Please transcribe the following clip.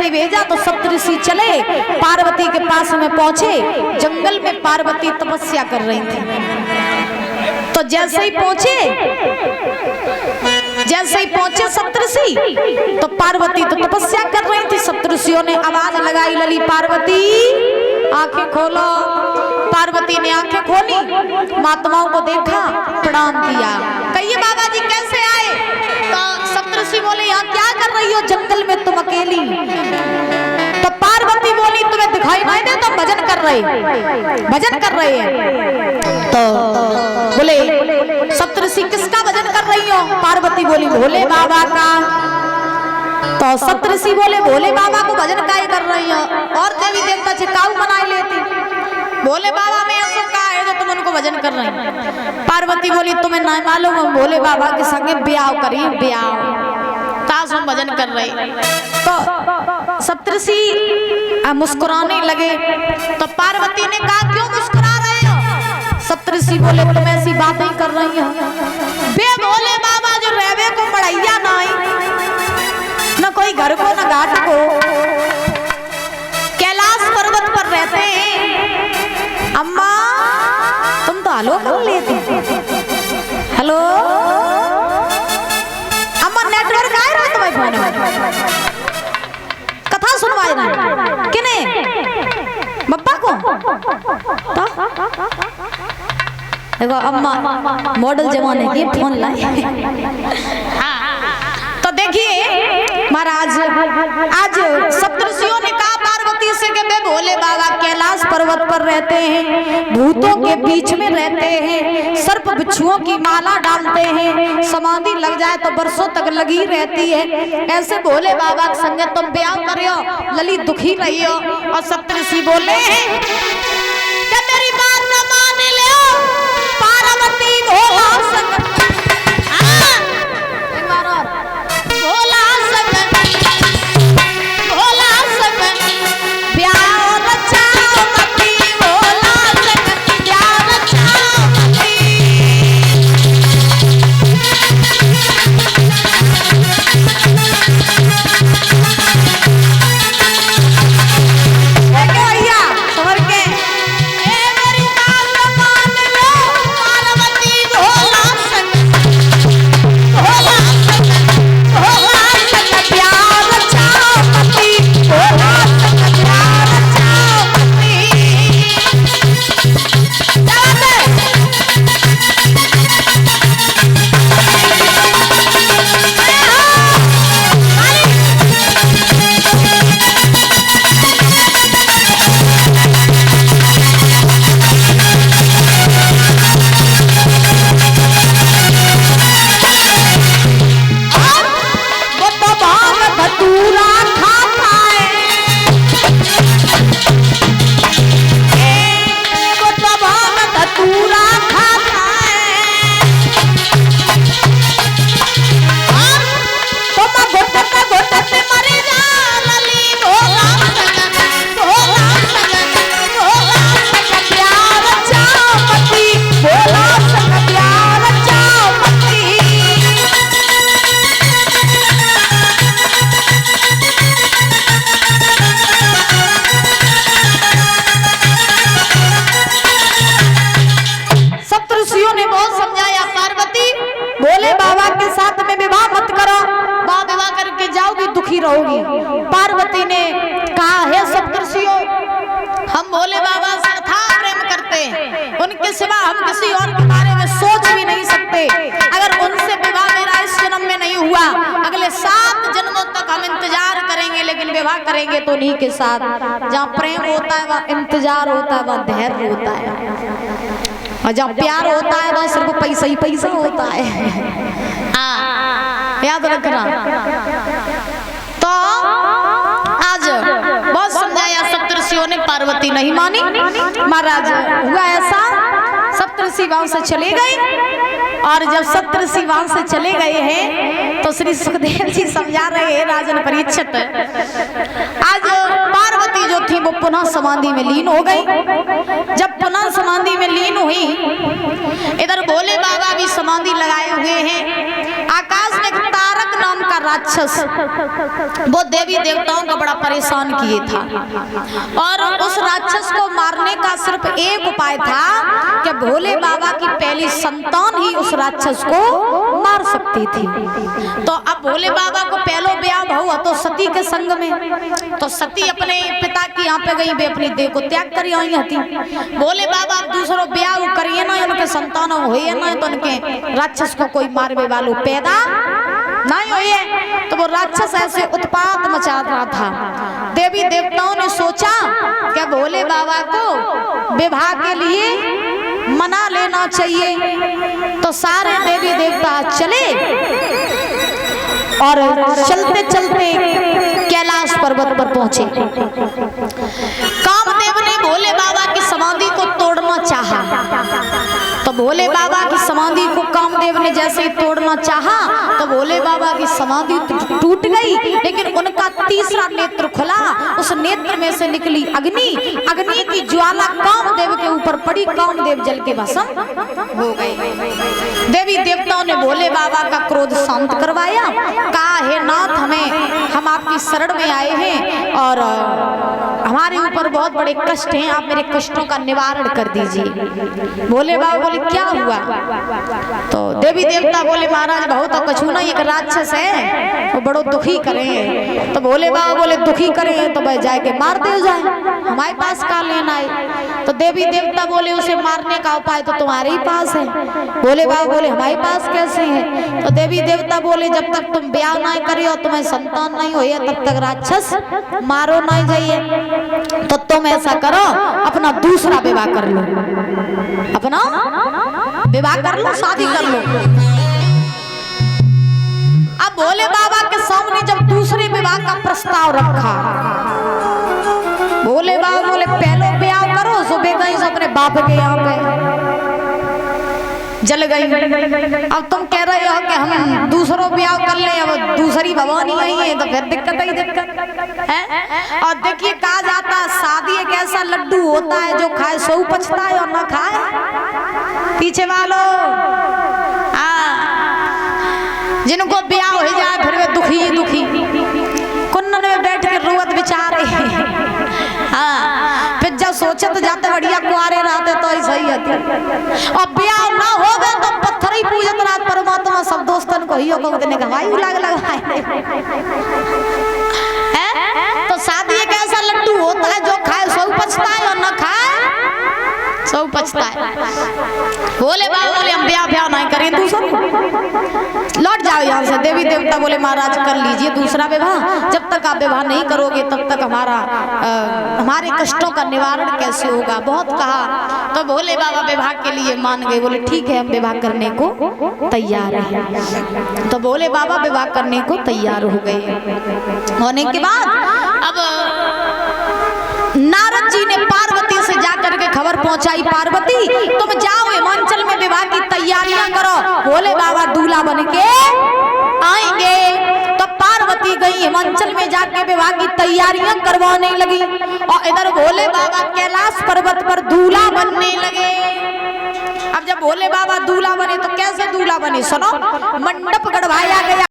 लिए भेजा तो सप्तऋषि चले, पार्वती के पास में पहुंचे। जंगल में पार्वती तपस्या कर रही थी। तो जैसे ही पहुंचे सप्तऋषि, तो पार्वती तो तपस्या कर रही थी। सप्तऋषियों ने आवाज लगाई, लली पार्वती आंखें खोलो। पार्वती ने आंखें खोली, महात्माओं को देखा, प्रणाम किया। कहिए बाबा जी कैसे आए? तो सप्तऋषि बोले यहाँ क्या कर रही हो जंगल में तुम अकेली? तो पार्वती बोली तुम्हें दिखाई नहीं दे, तुम भजन कर रहे हैं। तो बोले सप्तऋषि किसका भजन कर रही हो? पार्वती बोली भोले बाबा का। तो सप्तऋषि बोले भोले बाबा को भजन काहे कर रही हो? और देवी देवता से काऊ मनाई लेती, भोले बाबा में ऐसा का है तो तुम उनको भजन कर रही हो। पार्वती बोली तुम्हें नहीं मालूम हम भोले बाबा के संगे ब्याह करिए, ब्याह ताश हम भजन कर रहे। तो सप्तऋषि मुस्कुराने लगे। तो पार्वती ने कहा क्यों मुस्कुरा रहे हो? सप्तऋषि बोले तुम ऐसी बातें कर रही हो, बे भोले बाबा जो रहवे को पढ़ैया नहीं, न कोई घर को न घाट को, कैलाश पर्वत पर रहते हैं। अम्मा तुम तो हलो कर लेती। हेलो अम्मा नेटवर्क आए रहा तुम्हारे फोन में? कथा सुनवाए ना किने बप्पा को? तो देखो अम्मा मॉडल जमाने की फोन लाई। तो देखिए महाराज, आज सप्तऋषियों ने कहा पार्वती से कि वे भोले बाबा कैलाश पर्वत पर रहते हैं, भूतों के बीच में रहते हैं, सर्प बिच्छुओं की माला डालते हैं, समाधि लग जाए तो बरसों तक लगी रहती है। ऐसे भोले बाबा के संगे तुम ब्याह करियो, लली दुखी रही हो। और सप्तऋषि बोले कि मेरी बात न मान ले पार्वती भोला संग रहोगी। पार्वती ने कहा है सप्तऋषियों, हम भोले बाबा से अथाह प्रेम करते हैं, उनके सिवा हम किसी और के बारे में सोच भी नहीं सकते। अगर उनसे विवाह मेरा इस जन्म में नहीं हुआ, अगले 7 जन्मों तक हम इंतजार करेंगे, लेकिन विवाह करेंगे तो उन्हीं के साथ। जहाँ प्रेम होता है वहाँ इंतजार होता है, वहाँ धैर्य होता है, और जहाँ प्यार होता है वहाँ सिर्फ पैसा ही पैसा होता है। याद रखना। तो आज बहुत समझाया सप्तऋषियों ने, पार्वती नहीं मानी। महाराज हुआ ऐसा, सप्तऋषि वहां से चले गए, और जब सप्तऋषि वहां से चले गए हैं तो श्री सुखदेव जी समझा रहे हैं राजन परीक्षित। आज पार्वती जो थी वो पुनः समाधि में लीन हो गई। जब पुनः समाधि में लीन हुई, इधर भोले बाबा भी समाधि लगाए हुए हैं। आकाश में तारक नाम का राक्षस वो देवी देवताओं का बड़ा परेशान किए था, और उस राक्षस को मारने का सिर्फ एक उपाय था कि भोले बाबा की पहली संतान ही उस राक्षस को मार सकती थी। तो अब भोले बाबा को पहलो ब्याह हुआ तो सती के संग में, तो सती अपने पिता की यहाँ पे गई, वे अपनी देह को त्याग कर आई थी। भोले बाबा दूसरों ब्याह करिए ना, उनके संतान हुए ना, तो उनके राक्षस को कोई मारवे वालों पैदा नहीं हुए। तो वो राक्षस ऐसे उत्पात मचा रहा था। देवी देवताओं ने सोचा कि भोले बाबा को विवाह के लिए मना लेना चाहिए। तो सारे देवी देवता चले और चलते चलते कैलाश पर्वत पर पहुंचे। कामदेव ने भोले बाबा की समाधि को तोड़ना चाहा, तो भोले बाबा की समाधि को कामदेव ने जैसे ही तोड़ना चाहा तो भोले बाबा की समाधि टूट गई, लेकिन उनका तीसरा नेत्र खुला। उस नेत्र में से निकली अग्नि, अग्नि की ज्वाला कामदेव के ऊपर पड़ी, कामदेव जल के भस्म हो गए। देवी देवताओं ने भोले बाबा का क्रोध शांत करवाया, कहा हे नाथ, हम आपकी शरण में आए हैं और हमारे ऊपर बहुत बड़े कष्ट हैं, आप मेरे कष्टों का निवारण कर दीजिए। भोले बाबा बोले क्या हुआ? तो देवी देवता बोले महाराज बहुत कुछ ना, एक राक्षस है वो बड़ो दुखी करे। तो भोले बाबा बोले दुखी करे तो भाई जाके मार दे जाए, हमारे पास का लेना है। तो देवी देवता बोले उसे मारने का उपाय तो तुम्हारे ही पास है। भोले बाबा बोले हमारे पास कैसे है? तो देवी देवता बोले जब तक तुम ब्याह नहीं करियो, तुम्हें संतान नहीं हो तब तक राक्षस मारो नहीं जाइए। तो तुम ऐसा करो, अपना दूसरा विवाह कर लो, अपना विवाह कर लो, शादी कर लो। अब भोले बाबा के सामने जब दूसरे विवाह का प्रस्ताव रखा, भोले बाबा बोले पहले ब्याह करो, सुबह गई अपने बाप के यहाँ पे जल गई। अब तुम कह रहे हो कि हम दूसरों ब्याह कर ले, अब दूसरी भवानी आई है तो फिर दिक्कत ही दिक्कत है। और देखिए कहा जाता है शादी एक ऐसा लड्डू होता है जो खाए सो पछता है और ना खाए पीछे वालों। जिनको ब्याह हो जाए फिर वे दुखी ही दुखी कुन्नन में बैठ के रोवत बेचारे। फिर जब सोचे तो जाते बढ़िया कुआरे रहते तो ऐसा ही होते, और ब्याह ना हो गए तो पत्थर ही पूजत रात परमात्मा सब दोस्तन को ही होगा देने का भाई लग लगाए। तो शादी एक ऐसा लड्डू होता है जो खाए सो पछता है और ना खाए सो पछता है। बोले बाबा बोले हम ब्याह नहीं करें, दूसरा लौट जाओ यहाँ से। देवी देवता बोले महाराज कर लीजिए दूसरा विवाह, जब तक आप विवाह नहीं करोगे तब तक हमारे कष्टों का निवारण कैसे होगा। बहुत कहा तो भोले बाबा विवाह के लिए मान गए, बोले ठीक है हम विवाह करने को तैयार हैं। तो भोले बाबा विवाह करने को तैयार हो गए। होने के बाद अब नारद जी ने पार्वती से जाकर के खबर पहुंचाई, पार्वती तुम जाओ हिमाचल में विवाह की तैयारियां करो, भोले बाबा दूल्हा बन के आएंगे। तो पार्वती गई हिमाचल में जाके विवाह की तैयारियां करवाने लगी, और इधर भोले बाबा कैलाश पर्वत पर दूल्हा बनने लगे। अब जब भोले बाबा दूल्हा बने तो कैसे दूल्हा बने सुनो, मंडप गढ़वाया गया।